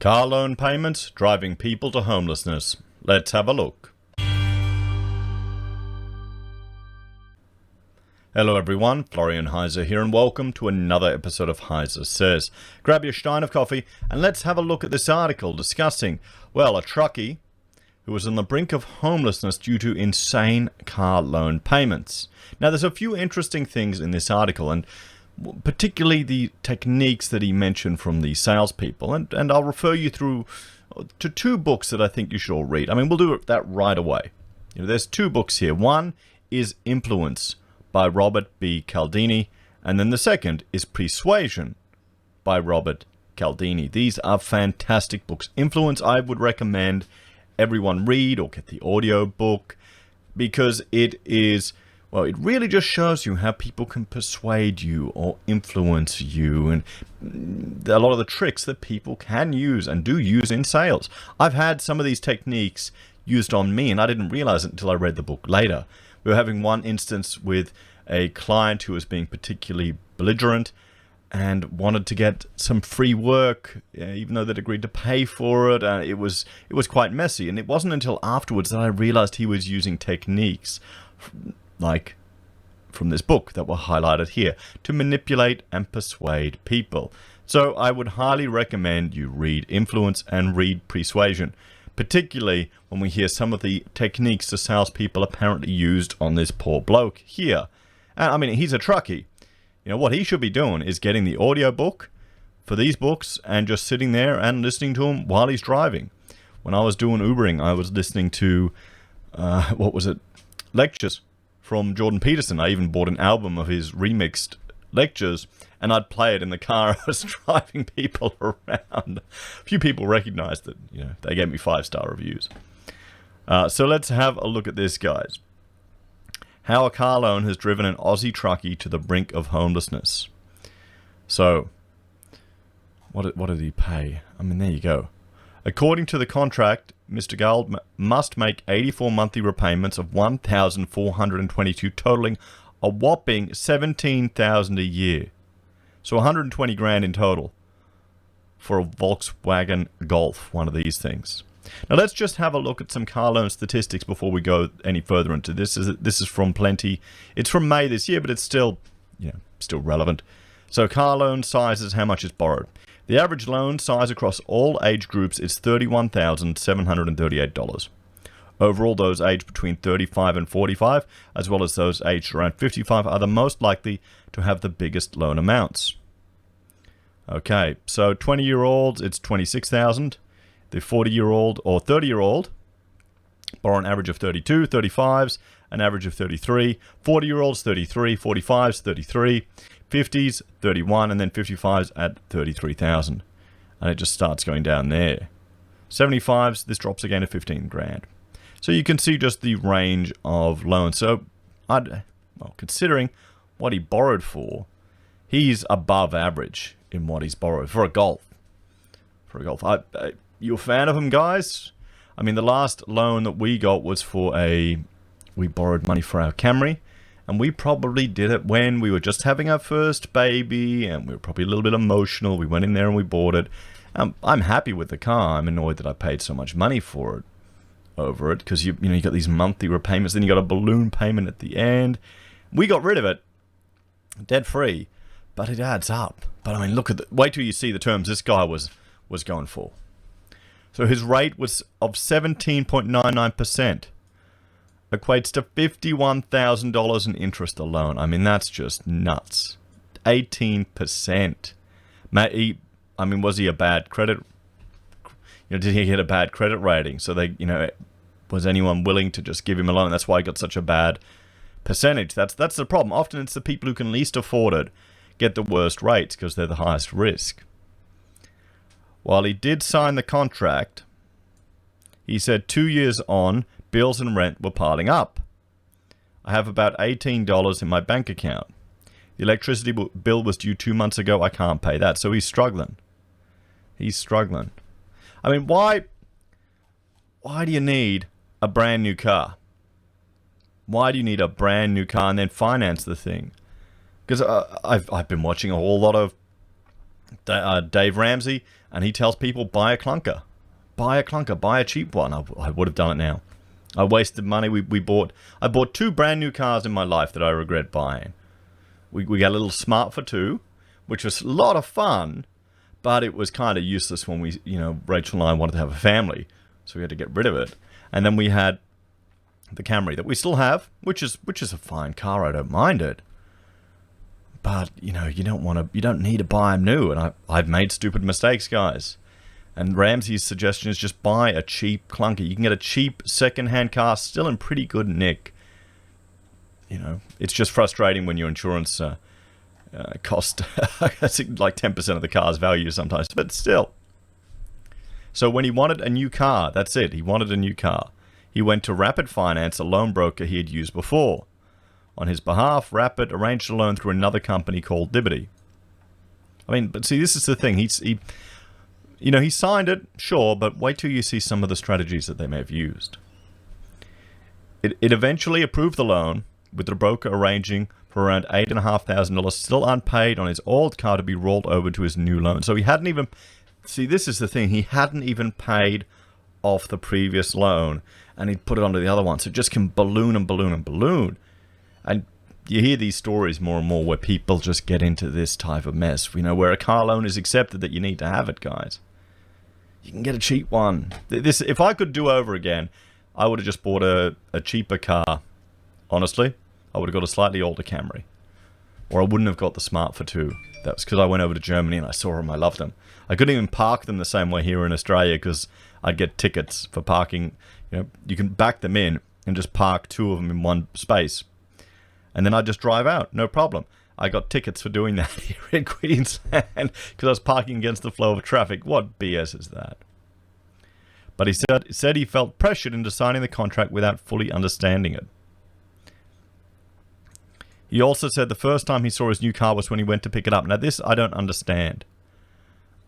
Car loan payments driving people to homelessness. Let's have a look. Hello everyone, Florian.heise here and welcome to another episode of HeiseSays. Grab your stein of coffee and let's have a look at this article discussing, well, a truckie who was on the brink of homelessness due to insane car loan payments. Now there's a few interesting things in this article, and particularly the techniques that he mentioned from the salespeople, and I'll refer you through to two books that I think you should all read. I mean, we'll do that right away. There's two books here. One is Influence by Robert B. Cialdini, and then the second is Persuasion by Robert Cialdini. These are fantastic books. Influence I would recommend everyone read or get the audio book, because it is, well, it really just shows you how people can persuade you or influence you, and a lot of the tricks that people can use and do use in sales. I've had some of these techniques used on me, and I didn't realize it until I read the book later. We were having one instance with a client who was being particularly belligerent and wanted to get some free work, even though they'd agreed to pay for it. It was quite messy, and it wasn't until afterwards that I realized he was using techniques like from this book that were highlighted here to manipulate and persuade people. So I would highly recommend you read Influence and read Persuasion, particularly when we hear some of the techniques the salespeople apparently used on this poor bloke here. I mean, he's a truckie. You know, what he should be doing is getting the audio book for these books and just sitting there and listening to them while he's driving. When I was doing Ubering, I was listening to, lectures from Jordan Peterson. I even bought an album of his remixed lectures, and I'd play it in the car. I was driving people around. A few people recognized that, they gave me 5-star reviews. So let's have a look at this, guys. How a car loan has driven an Aussie truckie to the brink of homelessness. So, what did he pay? I mean, there you go. According to the contract, Mr. Gould must make 84 monthly repayments of $1,422, totaling a whopping $17,000 a year. So 120 grand in total for a Volkswagen Golf, one of these things. Now let's just have a look at some car loan statistics before we go any further into this. This is from Plenty. It's from May this year, but it's still relevant. So car loan sizes, how much is borrowed? The average loan size across all age groups is $31,738. Overall, those aged between 35 and 45, as well as those aged around 55, are the most likely to have the biggest loan amounts. Okay, so 20-year-olds, it's $26,000. The 40-year-old or 30-year-old borrow an average of 32, 35s, an average of 33, 40-year-olds 33, 45s 33, 50s 31, and then 55s at 33,000. And it just starts going down there. 75s, this drops again to 15 grand. So you can see just the range of loans. So, considering what he borrowed for, he's above average in what he's borrowed for a Golf. You a fan of him, guys? I mean, the last loan that we got was we borrowed money for our Camry, and we probably did it when we were just having our first baby, and we were probably a little bit emotional. We went in there and we bought it. I'm happy with the car. I'm annoyed that I paid so much money for it, because you got these monthly repayments, then you got a balloon payment at the end. We got rid of it, debt free, but it adds up. But I mean, wait till you see the terms this guy was going for. So his rate was of 17.99%. Equates to $51,000 in interest alone. I mean, that's just nuts. 18%. Was he a bad credit? Did he get a bad credit rating? So was anyone willing to just give him a loan? That's why he got such a bad percentage. That's the problem. Often it's the people who can least afford it get the worst rates because they're the highest risk. While he did sign the contract, he said 2 years on, bills and rent were piling up. I have about $18 in my bank account. The electricity bill was due 2 months ago. I can't pay that. So he's struggling. I mean, why do you need a brand new car? Why do you need a brand new car and then finance the thing? Because I've been watching a whole lot of Dave Ramsey, and he tells people, buy a clunker. Buy a clunker. Buy a cheap one. I would have done it now. I wasted money. I bought 2 brand new cars in my life that I regret buying. We got a little Smart for 2, which was a lot of fun, but it was kind of useless when we, Rachel and I wanted to have a family, so we had to get rid of it. And then we had the Camry that we still have, which is a fine car. I don't mind it. But, you don't need to buy them new. And I've made stupid mistakes, guys. And Ramsey's suggestion is just buy a cheap clunker. You can get a cheap second-hand car still in pretty good nick. It's just frustrating when your insurance cost like 10% of the car's value sometimes. But still. So when he wanted a new car, that's it. He wanted a new car. He went to Rapid Finance, a loan broker he had used before. On his behalf, Rapid arranged a loan through another company called Liberty. But see, this is the thing. He signed it, sure, but wait till you see some of the strategies that they may have used. It eventually approved the loan, with the broker arranging for around $8,500 still unpaid on his old car to be rolled over to his new loan. So he hadn't even... See, this is the thing. He hadn't even paid off the previous loan, and he'd put it onto the other one. So it just can balloon and balloon and balloon. And you hear these stories more and more where people just get into this type of mess. Where a car loan is accepted that you need to have it, guys. You can get a cheap one. If I could do over again, I would have just bought a cheaper car. Honestly, I would have got a slightly older Camry. Or I wouldn't have got the Smart for 2. That was because I went over to Germany and I saw them. I loved them. I couldn't even park them the same way here in Australia because I'd get tickets for parking. You can back them in and just park 2 of them in one space. And then I'd just drive out. No problem. I got tickets for doing that here in Queensland because I was parking against the flow of traffic. What BS is that? But he said he felt pressured into signing the contract without fully understanding it. He also said the first time he saw his new car was when he went to pick it up. Now, this I don't understand.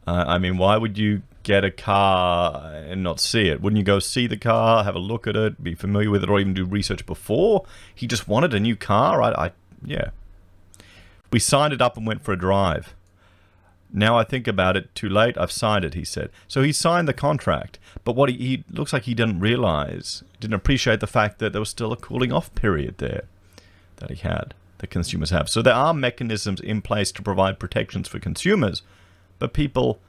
Why would you get a car and not see it? Wouldn't you go see the car, have a look at it, be familiar with it, or even do research before? He just wanted a new car? Yeah. We signed it up and went for a drive. Now I think about it, too late, I've signed it, he said. So he signed the contract, but what he looks like he didn't appreciate the fact that there was still a cooling off period there that he had, that consumers have. So there are mechanisms in place to provide protections for consumers, but people,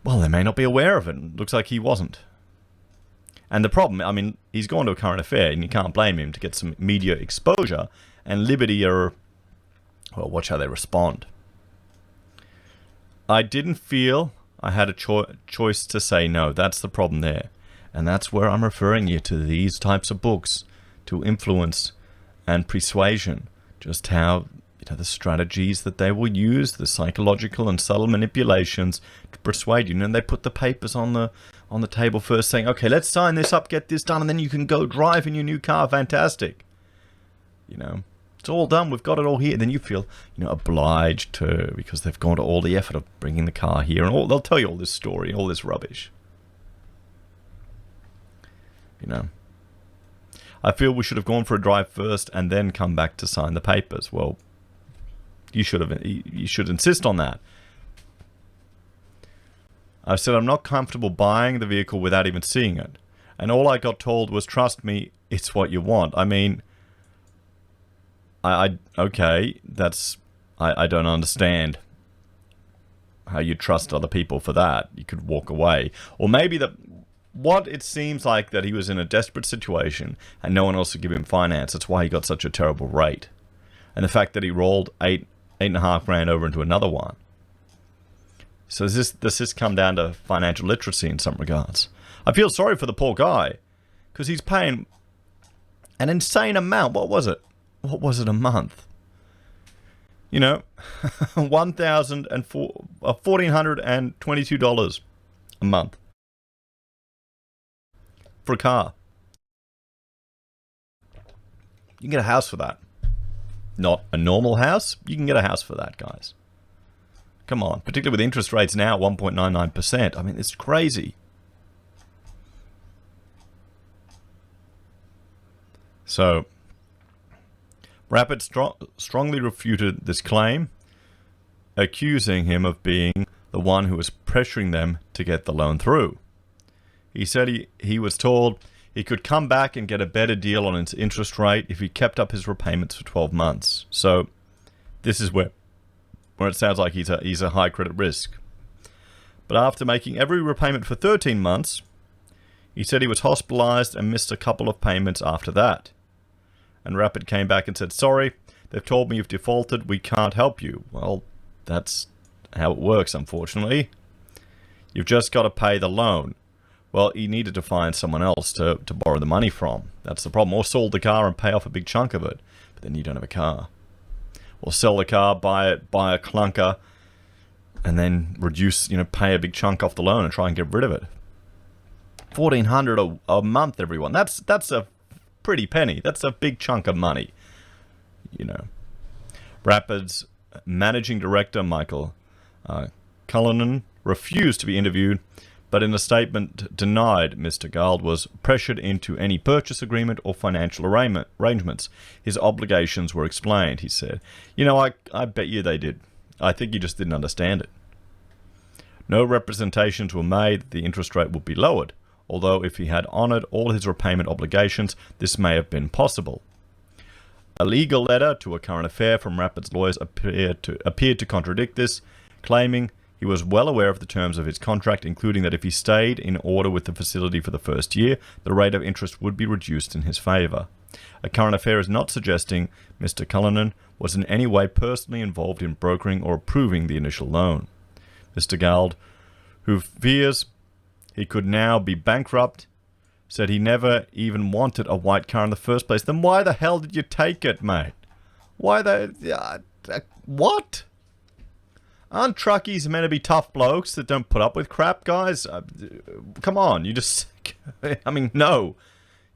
well, they may not be aware of it. It looks like he wasn't. And the problem, he's gone to a current affair, and you can't blame him to get some media exposure, and Liberty well, watch how they respond. I didn't feel I had a choice to say no. That's the problem there. And that's where I'm referring you to these types of books, to influence and persuasion. Just how, the strategies that they will use, the psychological and subtle manipulations to persuade you. And they put the papers on the table first saying, okay, let's sign this up, get this done, and then you can go drive in your new car. Fantastic. It's all done. We've got it all here. Then you feel, obliged to, because they've gone to all the effort of bringing the car here, and they'll tell you all this story, all this rubbish. I feel we should have gone for a drive first and then come back to sign the papers. Well, you should insist on that. I said I'm not comfortable buying the vehicle without even seeing it, and all I got told was, trust me, it's what you want. Okay, I don't understand how you trust other people for that. You could walk away. Or maybe what it seems like that he was in a desperate situation and no one else would give him finance. That's why he got such a terrible rate. And the fact that he rolled $8,500 over into another one. So does this come down to financial literacy in some regards? I feel sorry for the poor guy because he's paying an insane amount. What was it a month? $1,422 a month for a car. You can get a house for that. Not a normal house. You can get a house for that, guys. Come on. Particularly with interest rates now, 1.99%. It's crazy. So, Rapid strongly refuted this claim. accusing him of being the one who was pressuring them to get the loan through. He said he was told he could come back and get a better deal on his interest rate if he kept up his repayments for 12 months. So this is where it sounds like he's a high credit risk. But after making every repayment for 13 months, he said he was hospitalized and missed a couple of payments after that. And Rapid came back and said, "Sorry, they've told me you've defaulted. We can't help you." Well, that's how it works, unfortunately. You've just got to pay the loan. Well, he needed to find someone else to borrow the money from. That's the problem. Or sell the car and pay off a big chunk of it. But then you don't have a car. Or sell the car, buy a clunker, and then reduce, pay a big chunk off the loan and try and get rid of it. $1,400 a month, everyone. That's a pretty penny. That's a big chunk of money. Rapid's managing director, Michael Cullinan, refused to be interviewed, but in a statement denied Mr. Gould was pressured into any purchase agreement or financial arrangements. His obligations were explained, he said. I bet you they did. I think you just didn't understand it. No representations were made that the interest rate would be lowered, although if he had honoured all his repayment obligations, this may have been possible. A legal letter to a current affair from Rapid's lawyers appeared to contradict this, claiming he was well aware of the terms of his contract, including that if he stayed in order with the facility for the first year, the rate of interest would be reduced in his favour. A current affair is not suggesting Mr. Cullinan was in any way personally involved in brokering or approving the initial loan. Mr. Gould, who fears he could now be bankrupt, said he never even wanted a white car in the first place. Then why the hell did you take it, mate? What? Aren't truckies meant to be tough blokes that don't put up with crap, guys? Come on, no.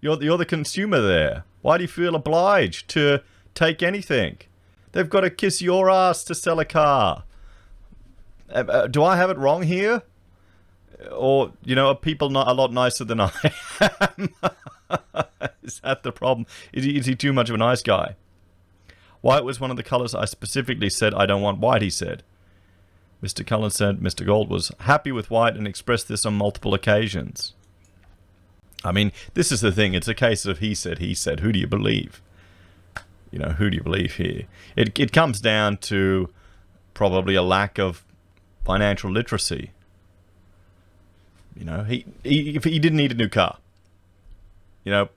You're the consumer there. Why do you feel obliged to take anything? They've got to kiss your ass to sell a car. Do I have it wrong here? Or, are people not a lot nicer than I am? Is that the problem? Is he too much of a nice guy? White was one of the colours I specifically said I don't want white, he said. Mr. Cullen said Mr. Gould was happy with white and expressed this on multiple occasions. This is the thing. It's a case of he said. Who do you believe? Who do you believe here? It comes down to probably a lack of financial literacy. If he didn't need a new car. You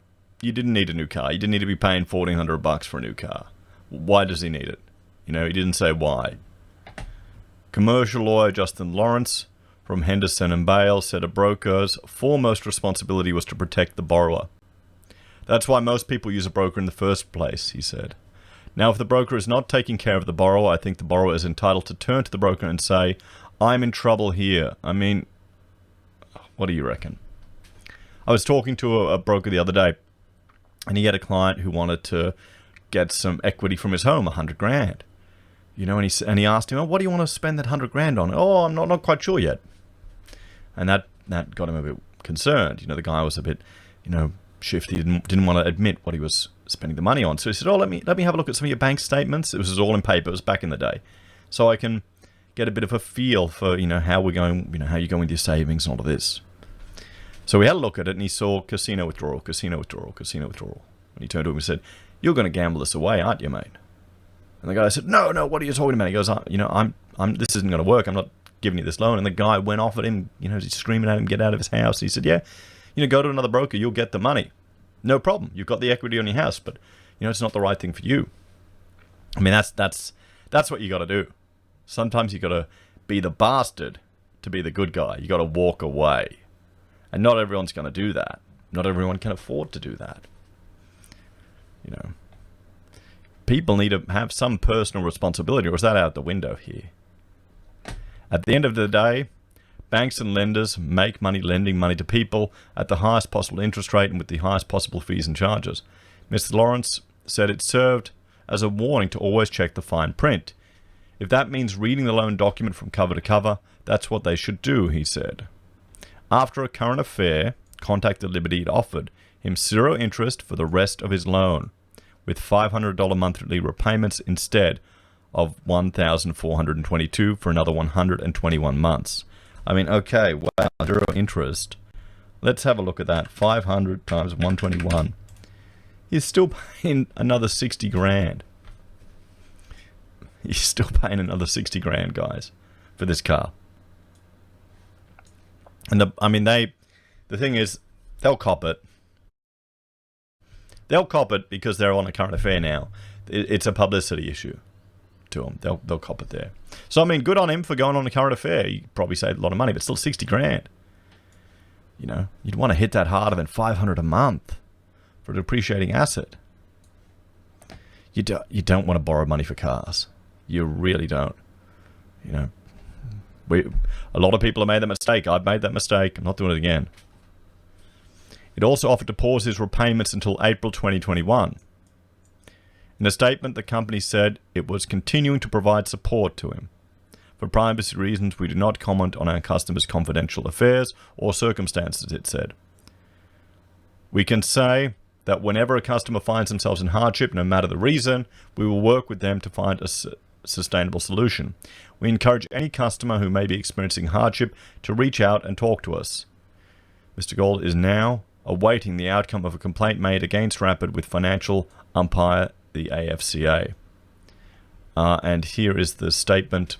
didn't need a new car. You didn't need to be paying $1,400 for a new car. Why does he need it? He didn't say why. Commercial lawyer Justin Lawrence from Henderson and Bale said a broker's foremost responsibility was to protect the borrower. That's why most people use a broker in the first place, he said. Now, if the broker is not taking care of the borrower, I think the borrower is entitled to turn to the broker and say, "I'm in trouble here." What do you reckon? I was talking to a broker the other day, and he had a client who wanted to get some equity from his home, $100,000. And he asked him, "Oh, what do you want to spend that $100,000 on?" "Oh, I'm not quite sure yet." And that got him a bit concerned. The guy was a bit, shifty. Didn't want to admit what he was spending the money on. So he said, "Oh, let me have a look at some of your bank statements." It was all in paper. It was back in the day, so I can get a bit of a feel for how we're going. How you're going with your savings and all of this. So we had a look at it, and he saw casino withdrawal, casino withdrawal, casino withdrawal. And he turned to him and said, "You're going to gamble this away, aren't you, mate?" And the guy said, No, what are you talking about? He goes, this isn't going to work. I'm not giving you this loan. And the guy went off at him, he's screaming at him, get out of his house. He said, "Yeah, go to another broker. You'll get the money. No problem. You've got the equity on your house, but, it's not the right thing for you." That's what you got to do. Sometimes you got to be the bastard to be the good guy. You got to walk away. And not everyone's going to do that. Not everyone can afford to do that. People need to have some personal responsibility, or is that out the window here? At the end of the day, banks and lenders make money lending money to people at the highest possible interest rate and with the highest possible fees and charges. Mr. Lawrence said it served as a warning to always check the fine print. If that means reading the loan document from cover to cover, that's what they should do, he said. After a current affair contacted Liberty, it offered him 0 interest for the rest of his loan, with $500 monthly repayments instead of 1,422 for another 121 months. I mean, okay, wow, zero interest. Let's have a look at that. 500 times 121. He's still paying another 60 grand. He's still paying another 60 grand, guys, for this car. And the thing is, they'll cop it. They'll cop it because they're on a current affair now. It's a publicity issue to them. They'll cop it there. So, I mean, good on him for going on a current affair. You probably saved a lot of money, but still 60 grand. You know, you'd want to hit that harder than 500 a month for a depreciating asset. You don't want to borrow money for cars. You really don't. You know, a lot of people have made that mistake. I've made that mistake. I'm not doing it again. It also offered to pause his repayments until April 2021. In a statement, the company said it was continuing to provide support to him. For privacy reasons, we do not comment on our customers' confidential affairs or circumstances, it said. We can say that whenever a customer finds themselves in hardship, no matter the reason, we will work with them to find a sustainable solution. We encourage any customer who may be experiencing hardship to reach out and talk to us. Mr. Gold is now awaiting the outcome of a complaint made against Rapid with financial umpire, the AFCA. And here is the statement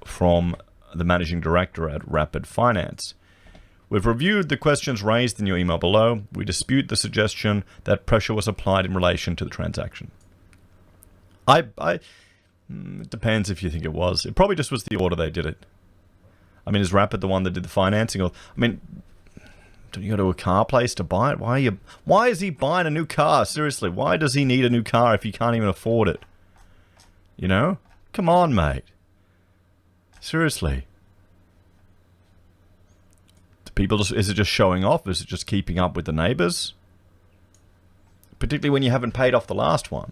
from the managing director at Rapid Finance. We've reviewed the questions raised in your email below. We dispute the suggestion that pressure was applied in relation to the transaction. It depends if you think it was. It probably just was the order they did it. I mean, is Rapid the one that did the financing? Or, I mean, don't you go to a car place to buy it? Why is he buying a new car? Seriously, why does he need a new car if he can't even afford it? You know? Come on, mate. Seriously. Is it just showing off? Is it just keeping up with the neighbors? Particularly when you haven't paid off the last one.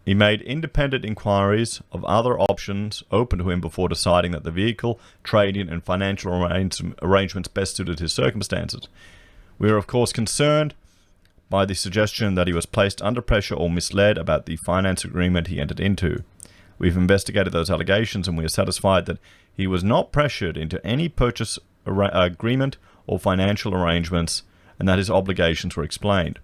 He made independent inquiries of other options open to him before deciding that the vehicle, trade-in and financial arrangements best suited his circumstances. We are of course concerned by the suggestion that he was placed under pressure or misled about the finance agreement he entered into. We've investigated those allegations and we are satisfied that he was not pressured into any purchase agreement or financial arrangements and that his obligations were explained.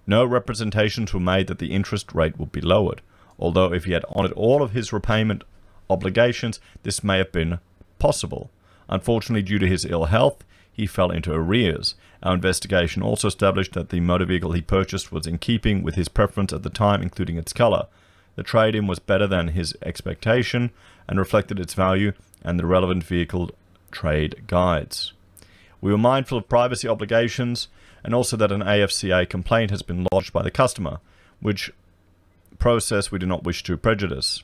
No representations were made that the interest rate would be lowered, although if he had honored all of his repayment obligations, this may have been possible. Unfortunately, due to his ill health, he fell into arrears. Our investigation also established that the motor vehicle he purchased was in keeping with his preference at the time, including its color. The trade-in was better than his expectation and reflected its value and the relevant vehicle trade guides. We were mindful of privacy obligations and also that an AFCA complaint has been lodged by the customer, which process we do not wish to prejudice.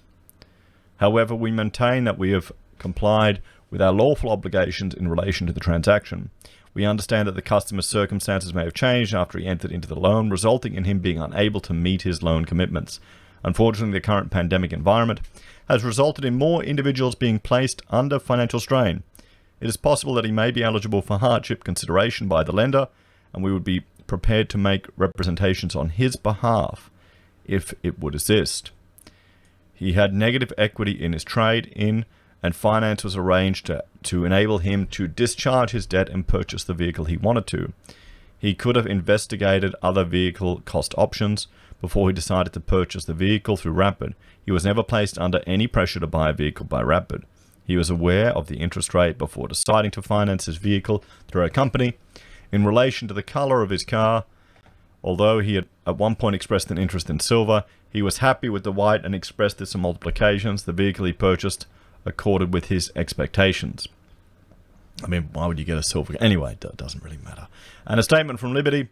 However, we maintain that we have complied with our lawful obligations in relation to the transaction. We understand that the customer's circumstances may have changed after he entered into the loan, resulting in him being unable to meet his loan commitments. Unfortunately, the current pandemic environment has resulted in more individuals being placed under financial strain. It is possible that he may be eligible for hardship consideration by the lender, and we would be prepared to make representations on his behalf if it would assist. He had negative equity in his trade-in, and finance was arranged to enable him to discharge his debt and purchase the vehicle he wanted to. He could have investigated other vehicle cost options before he decided to purchase the vehicle through Rapid. He was never placed under any pressure to buy a vehicle by Rapid. He was aware of the interest rate before deciding to finance his vehicle through a company. In relation to the color of his car, although he had at one point expressed an interest in silver, he was happy with the white and expressed this on multiple occasions. The vehicle he purchased accorded with his expectations. I mean, why would you get a silver? Anyway, it doesn't really matter. And a statement from Liberty.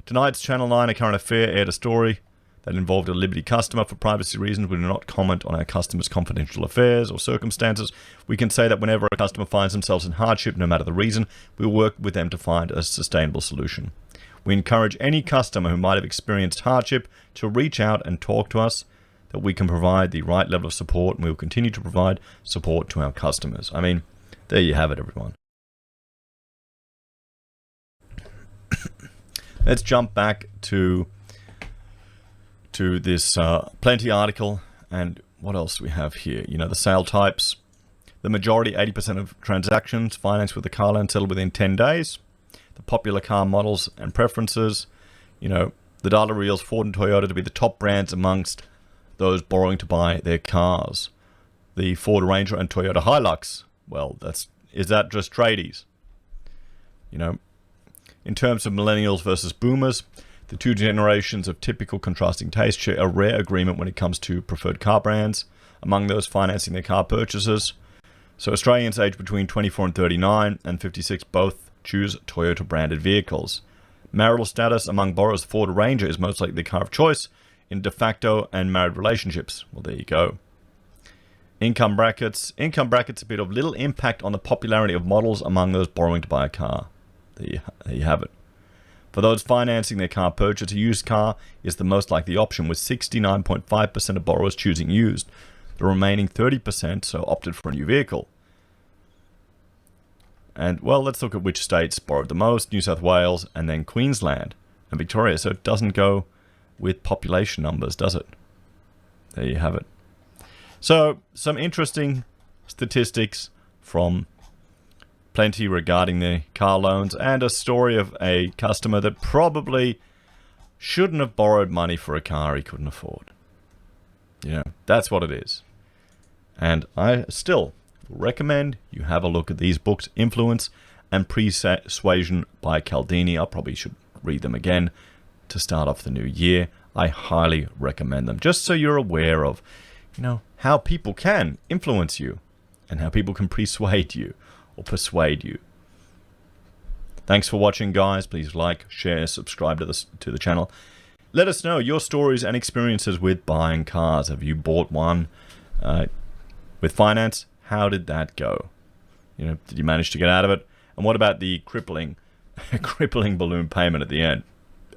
Tonight's Channel 9 A Current Affair aired a story that involved a Liberty customer. For privacy reasons, we do not comment on our customers' confidential affairs or circumstances. We can say that whenever a customer finds themselves in hardship, no matter the reason, we will work with them to find a sustainable solution. We encourage any customer who might have experienced hardship to reach out and talk to us, that we can provide the right level of support, and we will continue to provide support to our customers. I mean, there you have it, everyone. Let's jump back to to this Plenty article, and what else do we have here? You know, the sale types. The majority, 80% of transactions financed with the car loan settled within 10 days. The popular car models and preferences. You know, the data reveals Ford and Toyota to be the top brands amongst those borrowing to buy their cars. The Ford Ranger and Toyota Hilux, well, is that just tradies? You know, in terms of millennials versus boomers, the two generations of typical contrasting taste share a rare agreement when it comes to preferred car brands among those financing their car purchases. So Australians aged between 24 and 39 and 56 both choose Toyota branded vehicles. Marital status among borrowers, Ford Ranger is most likely the car of choice in de facto and married relationships. Well, there you go. Income brackets. Income brackets a bit of little impact on the popularity of models among those borrowing to buy a car. There you have it. For those financing their car purchase, a used car is the most likely option, with 69.5% of borrowers choosing used. The remaining 30% so opted for a new vehicle. And, well, let's look at which states borrowed the most. New South Wales, and then Queensland and Victoria. So it doesn't go with population numbers, does it? There you have it. So, some interesting statistics from Plenty regarding the car loans, and a story of a customer that probably shouldn't have borrowed money for a car he couldn't afford. You know, that's what it is. And I still recommend you have a look at these books, Influence and Persuasion by Cialdini. I probably should read them again to start off the new year. I highly recommend them, just so you're aware of, you know, how people can influence you and how people can persuade you or persuade you. Thanks for watching, guys. Please like, share, subscribe to the channel. Let us know your stories and experiences with buying cars. Have you bought one with finance? How did that go? You know, did you manage to get out of it? And what about the crippling balloon payment at the end?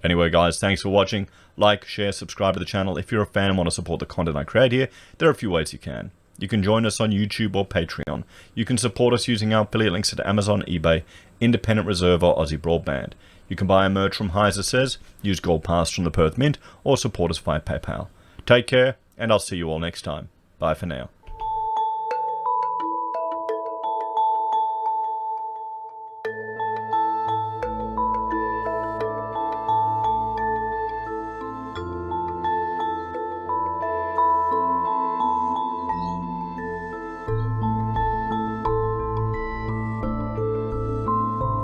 Anyway, guys, thanks for watching. Like, share, subscribe to the channel. If you're a fan and want to support the content I create here, there are a few ways you can. You can join us on YouTube or Patreon. You can support us using our affiliate links at Amazon, eBay, Independent Reserve, or AussieBroadband. You can buy a merch from HeiseSays, use Gold Pass from the Perth Mint, or support us via PayPal. Take care, and I'll see you all next time. Bye for now.